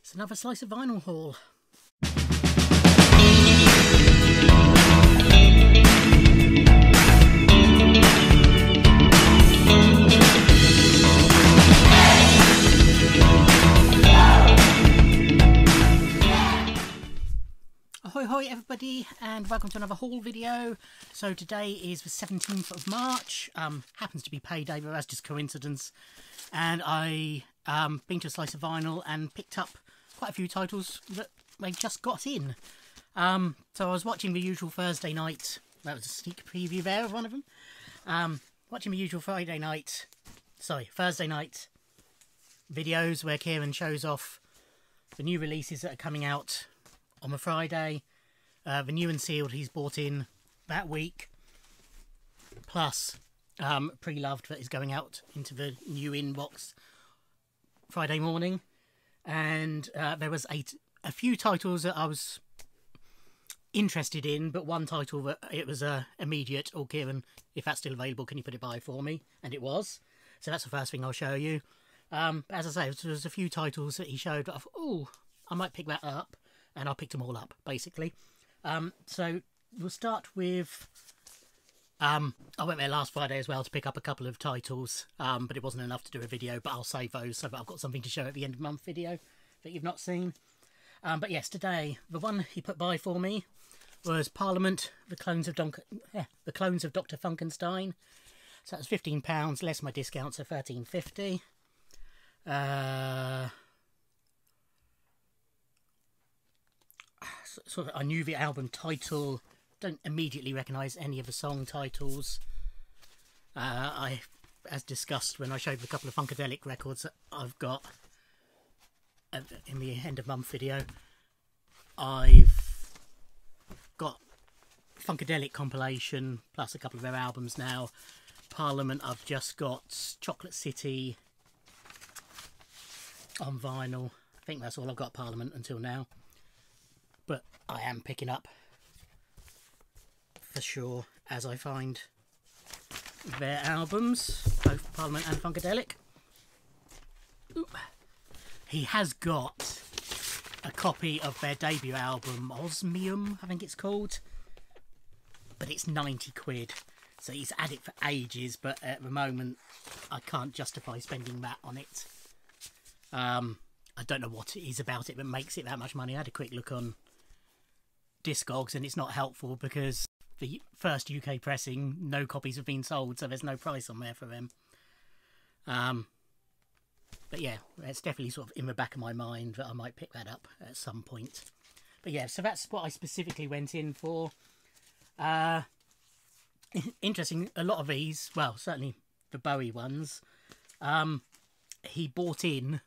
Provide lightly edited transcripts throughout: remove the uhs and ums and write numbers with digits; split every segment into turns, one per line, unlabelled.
It's another slice of vinyl haul. Ahoy hoy everybody, and welcome to another haul video. So today is the 17th of March, happens to be payday, but that's just coincidence. And I been to a Slice of Vinyl and picked up quite a few titles that they just got in. So I was watching the usual Thursday night, that was a sneak preview there of one of them. Watching the usual Thursday night videos where Kieran shows off the new releases that are coming out on the Friday, the new and sealed he's bought in that week, plus pre-loved that is going out into the new inbox Friday morning. And there was a few titles that I was interested in, but one title that it was immediate. "Oh, Kieran, if that's still available, can you put it by for me?" And it was. So that's the first thing I'll show you. As I say, there was a few titles that he showed, but I thought, oh, I might pick that up. And I picked them all up, basically. So we'll start with... I went there last Friday as well to pick up a couple of titles, but it wasn't enough to do a video, but I'll save those so that I've got something to show at the end of the month video that you've not seen. But yes, today, the one he put by for me was Parliament, the Clones of Dr. Funkenstein. So that's £15, less my discount, so £13.50. Sort of, I knew the album title, don't immediately recognise any of the song titles. As discussed when I showed a couple of Funkadelic records that I've got in the end of month video, I've got Funkadelic compilation plus a couple of their albums now. Parliament, I've just got Chocolate City on vinyl. I think that's all I've got Parliament until now. But I am picking up for sure as I find their albums, both Parliament and Funkadelic. Ooh. He has got a copy of their debut album, Osmium, I think it's called, but it's 90 quid. So he's had it for ages, but at the moment I can't justify spending that on it. I don't know what it is about it that makes it that much money. I had a quick look on Discogs and it's not helpful because the first UK pressing, no copies have been sold, so there's no price on there for them. But yeah, it's definitely sort of in the back of my mind that I might pick that up at some point. But yeah, so that's what I specifically went in for. Interesting, a lot of these, well, certainly the Bowie ones, he bought in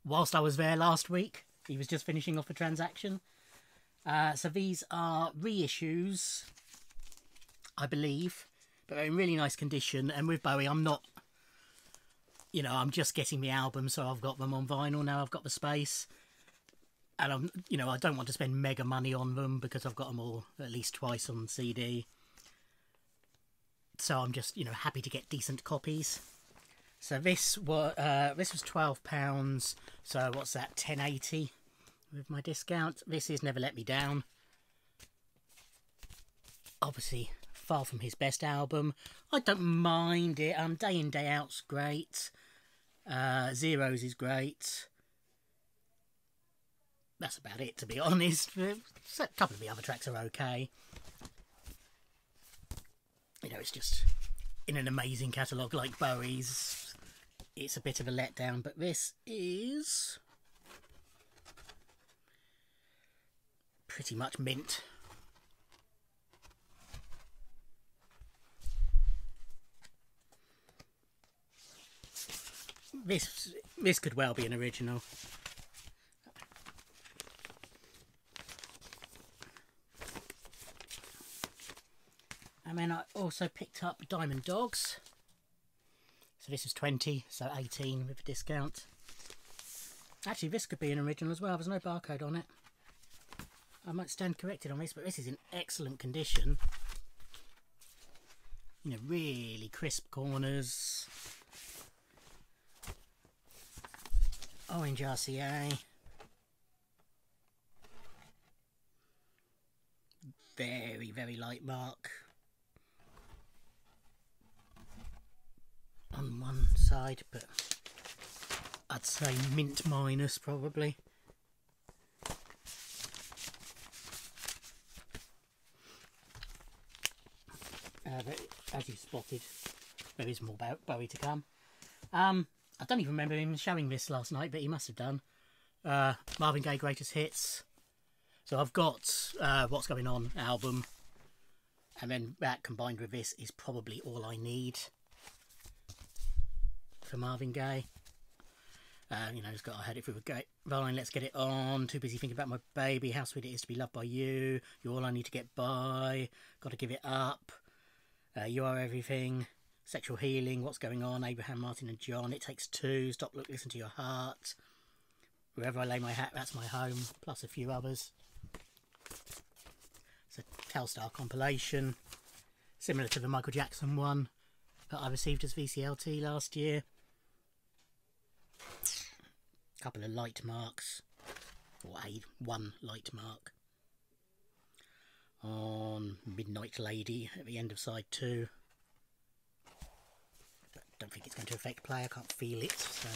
whilst I was there last week. He was just finishing off a transaction. So these are reissues, I believe, but they're in really nice condition. And with Bowie, I'm not, you know, I'm just getting the album, so I've got them on vinyl now. I've got the space, and I'm, you know, I don't want to spend mega money on them because I've got them all at least twice on CD. So I'm just, you know, happy to get decent copies. So this was £12. So what's that? £10.80. With my discount. This is Never Let Me Down. Obviously far from his best album. I don't mind it. Day In Day Out's great. Zeros is great. That's about it, to be honest. A couple of the other tracks are okay. You know, it's just in an amazing catalogue like Bowie's, it's a bit of a letdown, but this is pretty much mint. This could well be an original. And then I also picked up Diamond Dogs. So this is 20, so 18 with a discount. Actually, this could be an original as well. There's no barcode on it. I might stand corrected on this, but this is in excellent condition. You know, really crisp corners. Orange RCA. very, very light mark on one side, but I'd say mint minus probably. But as you spotted, there is more Bowie to come. I don't even remember him showing this last night, but he must have done. Marvin Gaye Greatest Hits. So I've got What's Going On album, and then that combined with this is probably all I need for Marvin Gaye. You know, he's got I Had It Through a Grapevine, Let's Get It On, Too Busy Thinking About My Baby, How Sweet It Is to Be Loved by You, You're All I Need to Get By, Gotta Give It Up, You Are Everything, Sexual Healing, What's Going On, Abraham, Martin and John, It Takes Two, Stop, Look, Listen to Your Heart, Wherever I Lay My Hat, That's My Home, plus a few others. It's a Telstar compilation, similar to the Michael Jackson one that I received as VCLT last year. A couple of light marks, or one light mark on Midnight Lady at the end of side 2. But I don't think it's going to affect play, I can't feel it, so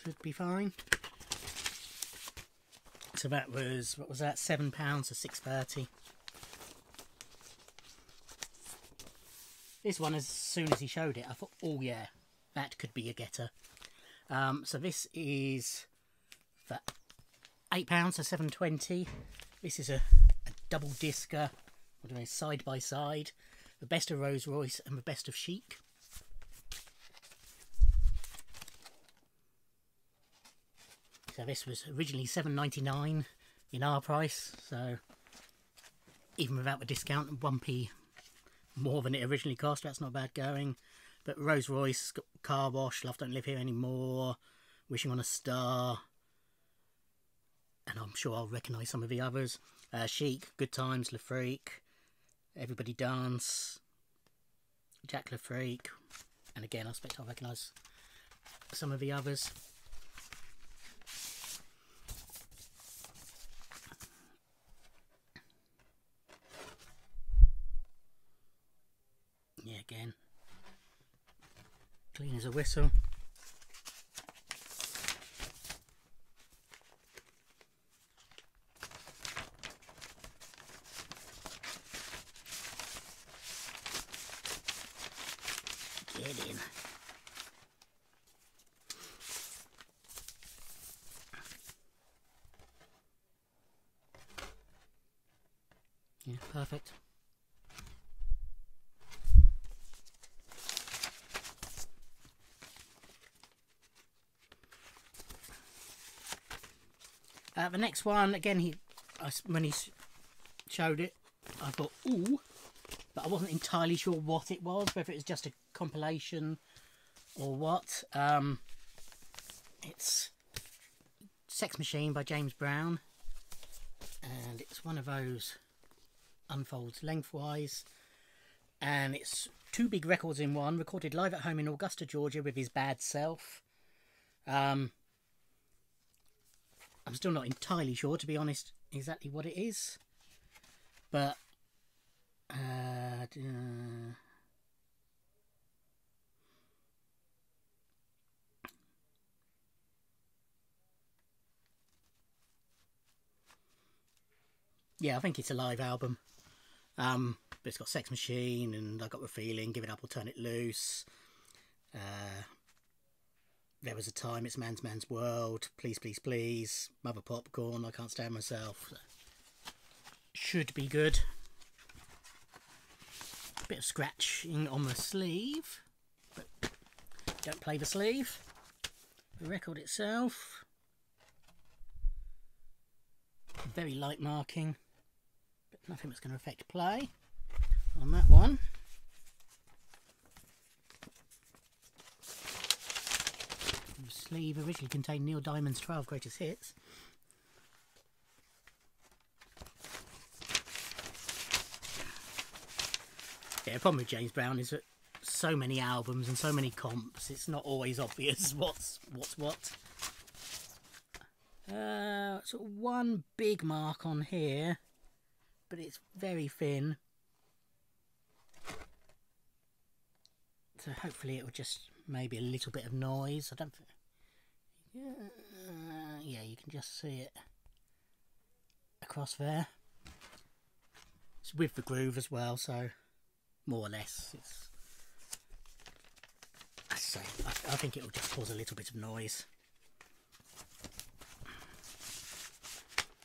should be fine. So that was, what was that, £7 or £6.30. This one, as soon as he showed it, I thought, oh yeah, that could be a getter. So this is for £8, so £7.20. This is a double discer, what do I, side by side, the best of Rose Royce and the best of Chic. So this was originally $7.99 in our price, so even without the discount, 1p more than it originally cost. That's not bad going. But Rose Royce, Car Wash, Love Don't Live Here Anymore, Wishing on a Star, and I'm sure I'll recognise some of the others. Chic, Good Times, Le Freak, Everybody Dance, Jack Le Freak, and again I expect I'll recognise some of the others. Yeah, again, clean as a whistle. Get in. Yeah, perfect. The next one, again, when he showed it, I thought, ooh, but I wasn't entirely sure what it was, whether it was just a compilation or what. It's Sex Machine by James Brown, and it's one of those unfolds lengthwise, and it's 2 big records in one, recorded live at home in Augusta, Georgia with his bad self. I'm still not entirely sure, to be honest, exactly what it is, but yeah, I think it's a live album. But it's got Sex Machine and I Got the Feeling, Give It Up or Turn It Loose. There Was a Time, It's Man's World, Please Please Please, Mother Popcorn, I Can't Stand Myself. Should be good. Bit of scratching on the sleeve, but don't play the sleeve. The record itself, very light marking, but nothing that's going to affect play on that one. The sleeve originally contained Neil Diamond's 12 Greatest Hits. Yeah, the problem with James Brown is that so many albums and so many comps, it's not always obvious what's what. So one big mark on here, but it's very thin. So hopefully it will just maybe a little bit of noise. I don't think... yeah, you can just see it across there. It's with the groove as well, so more or less it's... I think it will just cause a little bit of noise.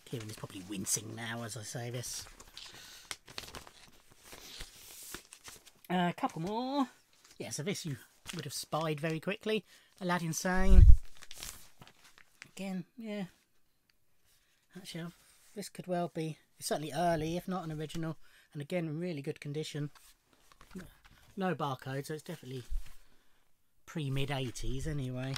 Kieran is probably wincing now as I say this. A couple more. Yeah, so this you would have spied very quickly. Aladdin Sane. Again, yeah. Actually, this could well be... It's certainly early, if not an original. And again, in really good condition. No barcode, so it's definitely pre-mid-80s anyway.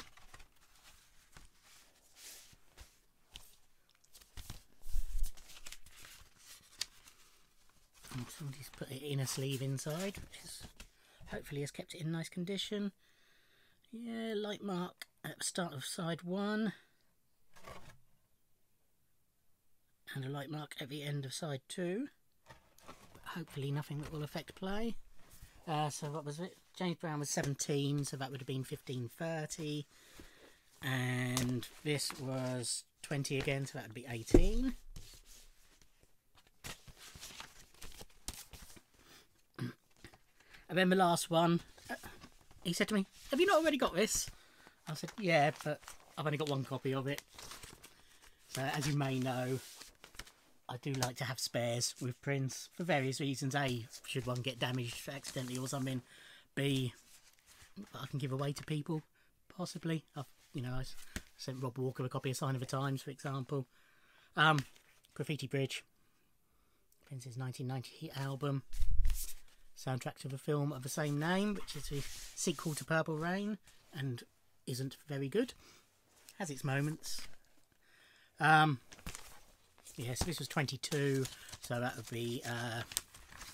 And somebody's put it in a sleeve inside, which is hopefully has kept it in nice condition. Yeah, light mark at the start of side 1. And a light mark at the end of side 2. But hopefully nothing that will affect play. So what was it? James Brown was 17, so that would have been 1530. And this was 20 again, so that would be 18. And then the last one, he said to me, "Have you not already got this?" I said, "Yeah, but I've only got one copy of it." So as you may know, I do like to have spares with prints for various reasons. A, should one get damaged accidentally or something. B, I can give away to people, possibly. I sent Rob Walker a copy of Sign of the Times, for example. Graffiti Bridge, Prince's 1990 album, soundtrack to the film of the same name, which is the sequel to Purple Rain, and isn't very good. Has its moments. Yeah, so this was 22, so that would be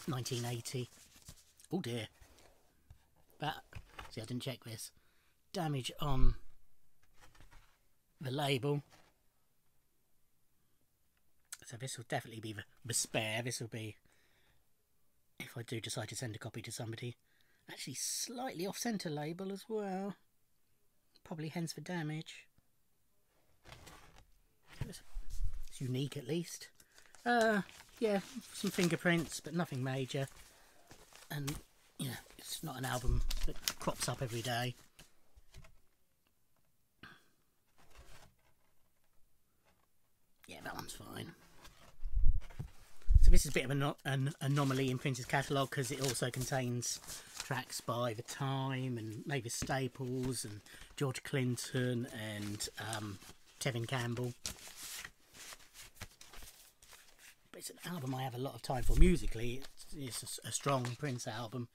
1980. Oh dear. That, see, I didn't check this. Damage on the label. So this will definitely be the spare. This will be, if I do decide to send a copy to somebody. Actually, slightly off-centre label as well. Probably hence the damage. It's unique at least. Yeah, some fingerprints, but nothing major. And, you know, it's not an album that crops up every day. Yeah, that one's fine. So this is a bit of an anomaly in Prince's catalogue because it also contains tracks by The Time and Mavis Staples and George Clinton and Tevin Campbell. But it's an album I have a lot of time for musically. It's a strong Prince album.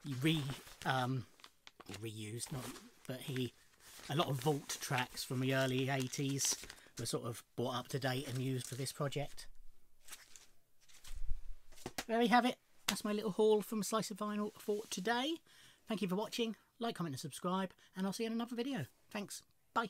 He reused, but a lot of vault tracks from the early 80s were sort of brought up to date and used for this project. There you have it. That's my little haul from Slice of Vinyl for today. Thank you for watching. Like, comment and subscribe, and I'll see you in another video. Thanks. Bye.